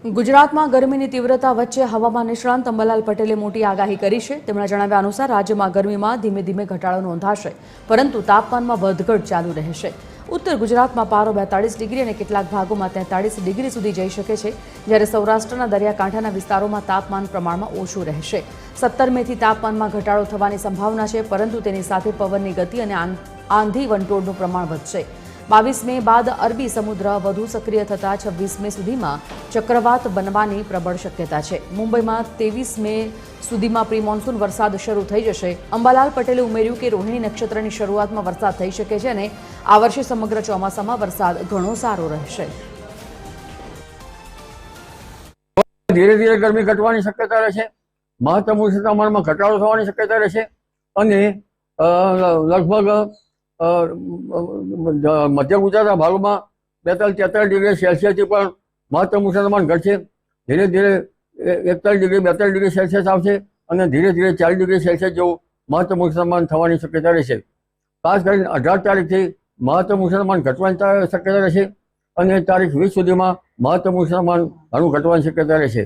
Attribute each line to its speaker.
Speaker 1: ગુજરાતમાં ગરમીની તીવ્રતા વચ્ચે હવામાન નિષ્ણાંત અંબાલાલ પટેલે મોટી આગાહી કરી છે। તેમના જણાવ્યા અનુસાર રાજ્યમાં ગરમીમાં ધીમે ધીમે ઘટાડો નોંધાશે, પરંતુ તાપમાનમાં વધઘટ ચાલુ રહેશે। ઉત્તર ગુજરાતમાં પારો 42 ડિગ્રી અને કેટલાક ભાગોમાં 43 ડિગ્રી સુધી જઈ શકે છે, જ્યારે સૌરાષ્ટ્રના દરિયાકાંઠાના વિસ્તારોમાં તાપમાન પ્રમાણમાં ઓછું રહેશે। 17 મેથી તાપમાનમાં ઘટાડો થવાની સંભાવના છે, પરંતુ તેની સાથે પવનની ગતિ અને આંધી વંટોળનું પ્રમાણ વધશે। 22 મે બાદ અરબી સમુદ્ર વધુ સક્રિય થતા 26 મે સુધીમાં ચક્રવાત બનવાની પ્રબળ શક્યતા છે। મુંબઈમાં 23 મે સુધીમાં પ્રી મોન્સૂન વરસાદ શરૂ થઈ જશે। અંબાલાલ પટેલે ઉમેર્યું કે રોહિણી નક્ષત્રની શરૂઆતમાં વરસાદ થઈ શકે છે અને આ વર્ષે સમગ્ર ચોમાસામાં વરસાદ ઘણો સારો રહેશે।
Speaker 2: ધીરે ધીરે ગરમી ઘટવાની શક્યતા રહેશે। મહત્તમ ઉષ્ણ તાપમાનમાં ઘટાડો થવાની શક્યતા રહેશે અને લગભગ મધ્ય ગુજરાતના ભાગોમાં 42-43 ડિગ્રી સેલ્સિયસથી પણ મહત્તમ ઉષ્ણ તાપમાન ઘટશે। ધીરે ધીરે 41 ડિગ્રી 42 ડિગ્રી સેલ્સિયસ આવશે અને ધીરે ધીરે 40 ડિગ્રી સેલ્સિયસ જેવું મહત્તમ ઉષ્ણ તાપમાન થવાની શક્યતા રહેશે। ખાસ કરીને 18 તારીખથી મહત્તમ ઉષ્ણ તાપમાન ઘટવાની શક્યતા રહેશે અને તારીખ 20 સુધીમાં મહત્તમ ઉષ્ણ તાપમાન ઘણું ઘટવાની શક્યતા રહેશે।